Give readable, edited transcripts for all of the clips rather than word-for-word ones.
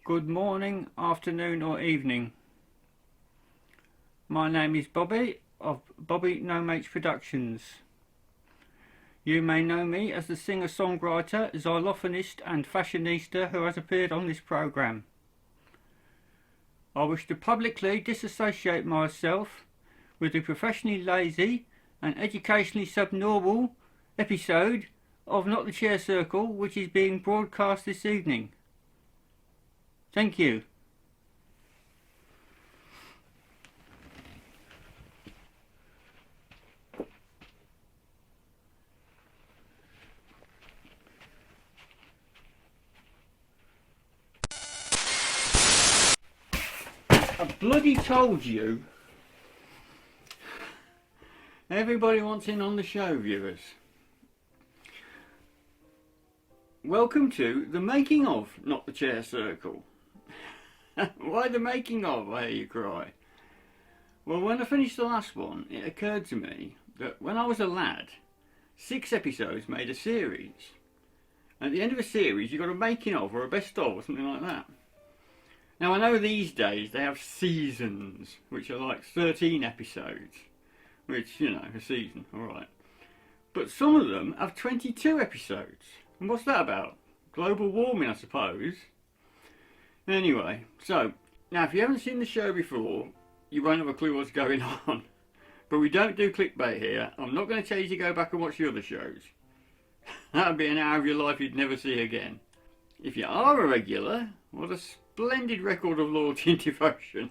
Good morning, afternoon or evening. My name is Bobby of Bobby No Makes Productions. You may know me as the singer-songwriter, xylophonist and fashionista who has appeared on this programme. I wish to publicly disassociate myself with the professionally lazy and educationally subnormal episode of Not the Chair Circle, which is being broadcast this evening. Thank you. I bloody told you. Everybody wants in on the show, viewers. Welcome to the making of Not the Chair Circle. Why the making of, I hear you cry. Well, when I finished the last one, it occurred to me that when I was a lad, 6 episodes made a series. And at the end of a series, you got a making of or a best of or something like that. Now, I know these days they have seasons, which are like 13 episodes, which, you know, a season, alright. But some of them have 22 episodes. And what's that about? Global warming, I suppose. Anyway, so, now if you haven't seen the show before, you won't have a clue what's going on. But we don't do clickbait here. I'm not going to tell you to go back and watch the other shows. That would be an hour of your life you'd never see again. If you are a regular, what a splendid record of loyalty and devotion.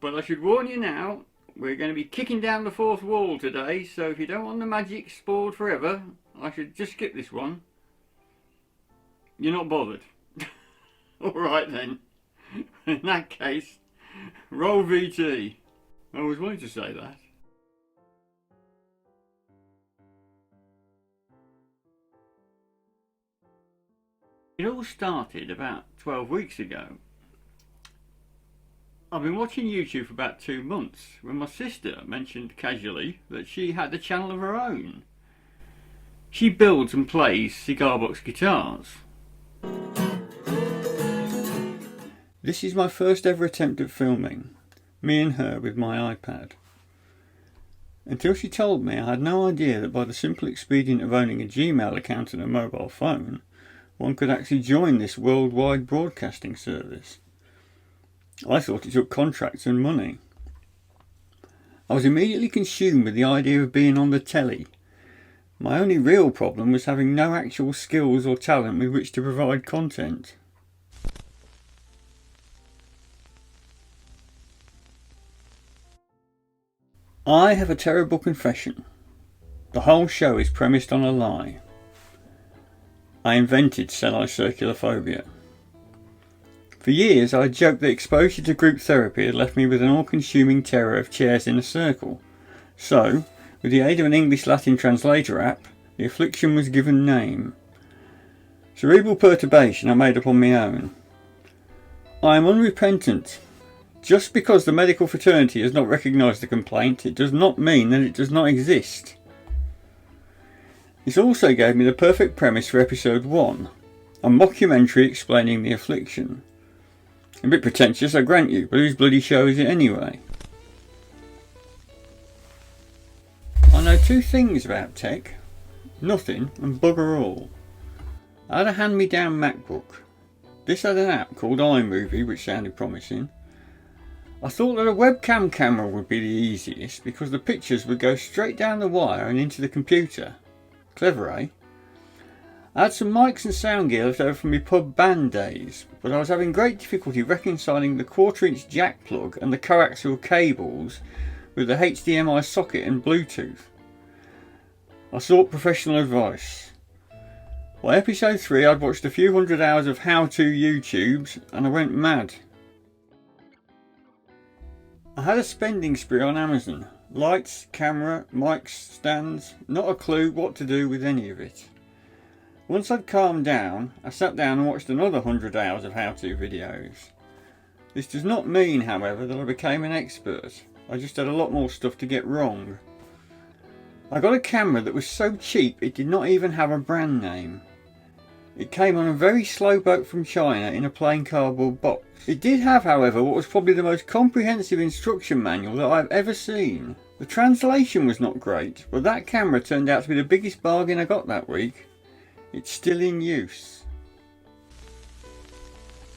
But I should warn you now, we're going to be kicking down the fourth wall today, so if you don't want the magic spoiled forever, I should just skip this one. You're not bothered. Alright then. In that case, roll VT. I always wanted to say that. It all started about 12 weeks ago. I've been watching YouTube for about 2 months when my sister mentioned casually that she had a channel of her own. She builds and plays cigar box guitars. This is my first ever attempt at filming, me and her with my iPad. Until she told me, I had no idea that by the simple expedient of owning a Gmail account and a mobile phone, one could actually join this worldwide broadcasting service. I thought it took contracts and money. I was immediately consumed with the idea of being on the telly. My only real problem was having no actual skills or talent with which to provide content. I have a terrible confession. The whole show is premised on a lie. I invented semicircular phobia. For years I joked that exposure to group therapy had left me with an all-consuming terror of chairs in a circle. So, with the aid of an English-Latin translator app, the affliction was given name. Cerebral perturbation I made up on my own. I am unrepentant. Just because the medical fraternity has not recognised the complaint, it does not mean that it does not exist. This also gave me the perfect premise for episode 1, a mockumentary explaining the affliction. A bit pretentious, I grant you, but whose bloody show is it anyway? I know 2 things about tech. Nothing and bugger all. I had a hand-me-down MacBook. This had an app called iMovie which sounded promising. I thought that a webcam camera would be the easiest because the pictures would go straight down the wire and into the computer. Clever, eh? I had some mics and sound gear left over from my pub band days, but I was having great difficulty reconciling the 1/4-inch jack plug and the coaxial cables with the HDMI socket and Bluetooth. I sought professional advice. By episode 3 I'd watched a few hundred hours of how-to YouTubes and I went mad. I had a spending spree on Amazon. Lights, camera, mics, stands, not a clue what to do with any of it. Once I'd calmed down, I sat down and watched another 100 hours of how-to videos. This does not mean, however, that I became an expert. I just had a lot more stuff to get wrong. I got a camera that was so cheap it did not even have a brand name. It came on a very slow boat from China in a plain cardboard box. It did have, however, what was probably the most comprehensive instruction manual that I've ever seen. The translation was not great, but that camera turned out to be the biggest bargain I got that week. It's still in use.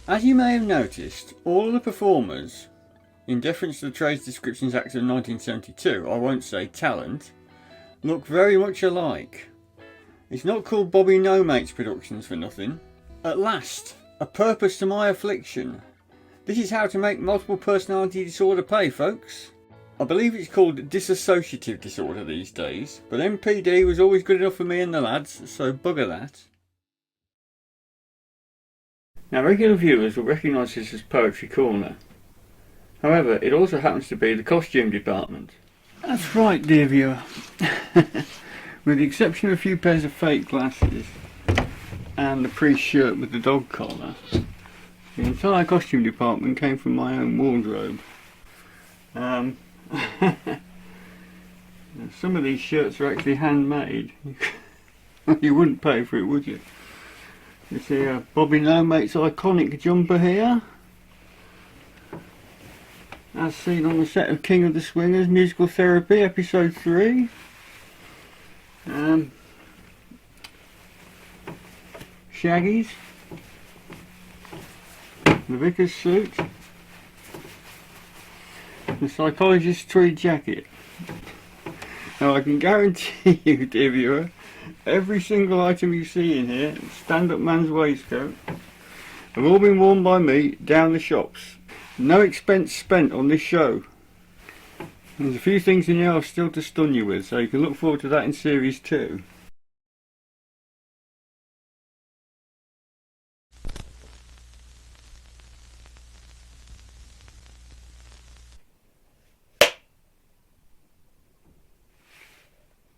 As you may have noticed, all of the performers, in deference to the Trade Descriptions Act of 1972, I won't say talent, look very much alike. It's not called Bobby No Mates Productions for nothing. At last, a purpose to my affliction. This is how to make multiple personality disorder pay, folks. I believe it's called dissociative disorder these days, but MPD was always good enough for me and the lads, so bugger that. Now, regular viewers will recognise this as Poetry Corner. However, it also happens to be the costume department. That's right, dear viewer. With the exception of a few pairs of fake glasses and the priest shirt with the dog collar, the entire costume department came from my own wardrobe. Some of these shirts are actually handmade. You wouldn't pay for it, would you? You see Bobby No Mate's iconic jumper here, as seen on the set of King of the Swingers Musical Therapy episode 3. Shaggy's, the vicar's suit, the psychologist's tweed jacket. Now I can guarantee you, dear viewer, every single item you see in here, stand-up man's waistcoat, have all been worn by me down the shops. No expense spent on this show. There's a few things in here I've still to stun you with, so you can look forward to that in series 2.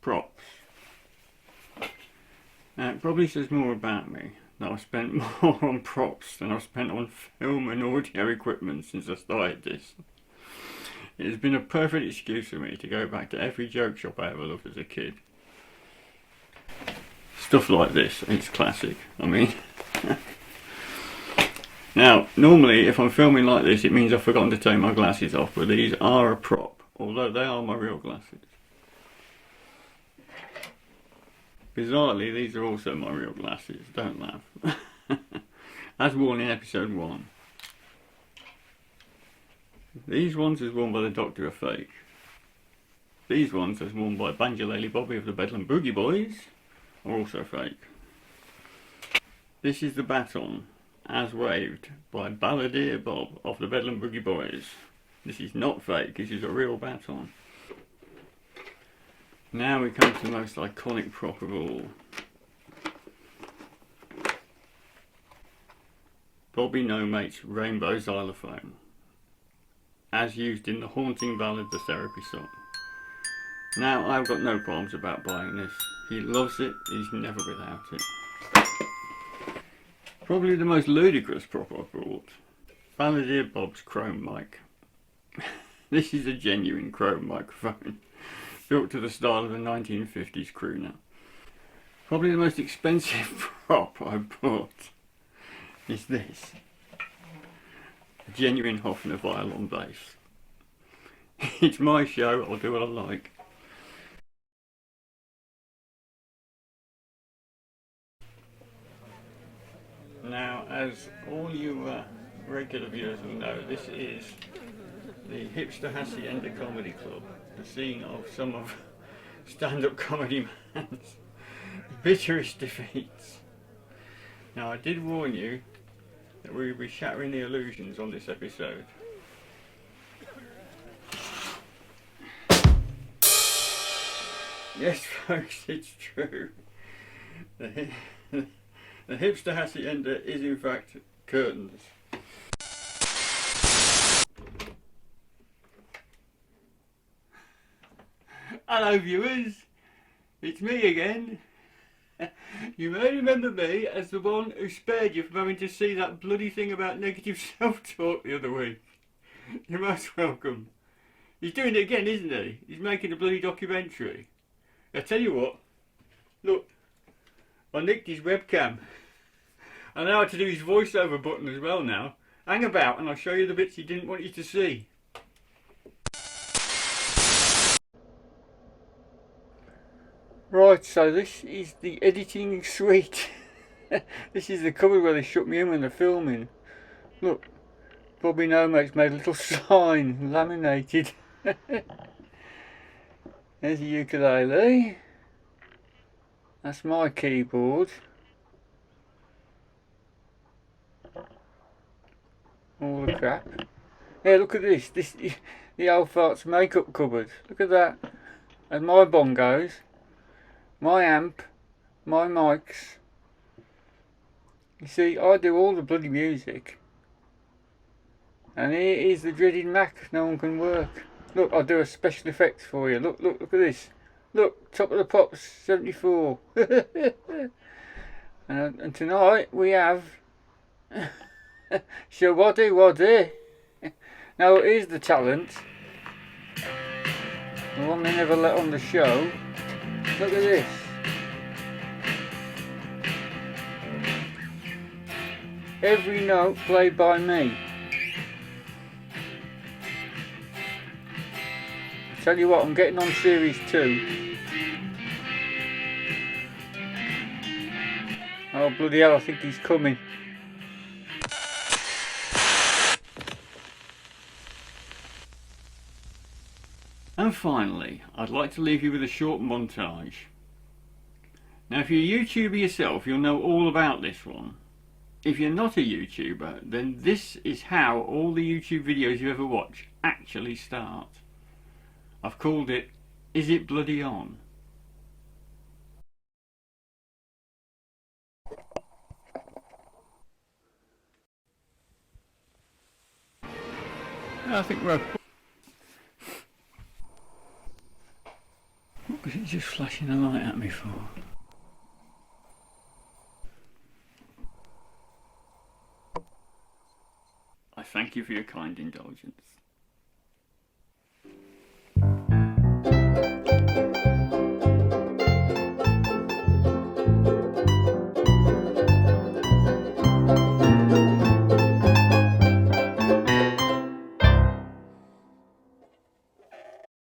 Props. Now it probably says more about me that I've spent more on props than I've spent on film and audio equipment since I started this. It has been a perfect excuse for me to go back to every joke shop I ever loved as a kid. Stuff like this, it's classic. I mean, now normally if I'm filming like this it means I've forgotten to take my glasses off, but these are a prop, although they are my real glasses. Bizarrely, these are also my real glasses, don't laugh. As worn in episode 1. These ones as worn by the Doctor are fake. These ones as worn by Banjolele Bobby of the Bedlam Boogie Boys are also fake. This is the baton as waved by Balladeer Bob of the Bedlam Boogie Boys. This is not fake, this is a real baton. Now we come to the most iconic prop of all. Bobby No Mate's rainbow xylophone, as used in the haunting ballad The Therapy Song. Now I've got no qualms about buying this. He loves it, he's never without it. Probably the most ludicrous prop I've bought. Balladeer Bob's chrome mic. This is a genuine chrome microphone, built to the style of a 1950s crooner. Probably the most expensive prop I bought is this. A genuine Hofner violin bass. It's my show, I'll do what I like. Now, as all you regular viewers will know, this is the Hipster Hacienda Comedy Club, the scene of some of stand-up comedy man's bitterest defeats. Now, I did warn you that we would be shattering the illusions on this episode. Yes, folks, it's true. The Hipster Hacienda is in fact curtains. Hello viewers, it's me again. You may remember me as the one who spared you from having to see that bloody thing about negative self-talk the other week. You're most welcome. He's doing it again, isn't he? He's making a bloody documentary. I tell you what, look, I nicked his webcam. I know how to do his voiceover button as well now. Hang about and I'll show you the bits he didn't want you to see. Right, so this is the editing suite. This is the cupboard where they shut me in when they're filming. Look, Bobby Nomak's made a little sign, laminated. There's a ukulele. That's my keyboard. All the crap. Yeah, look at this. This is the old fart's makeup cupboard. Look at that. And my bongos, my amp, my mics. You see, I do all the bloody music. And here is the dreaded Mac. No one can work. Look, I'll do a special effects for you. Look, look, look at this. Look, Top of the Pops, 74. and tonight we have Shawaddy Waddy. Now here's the talent. The one they never let on the show. Look at this. Every note played by me. Tell you what, I'm getting on series 2. Oh bloody hell, I think he's coming. And finally, I'd like to leave you with a short montage. Now if you're a YouTuber yourself, you'll know all about this one. If you're not a YouTuber, then this is how all the YouTube videos you ever watch actually start. I've called it, Is It Bloody On? I think we're... What was it just flashing a light at me for? I thank you for your kind indulgence.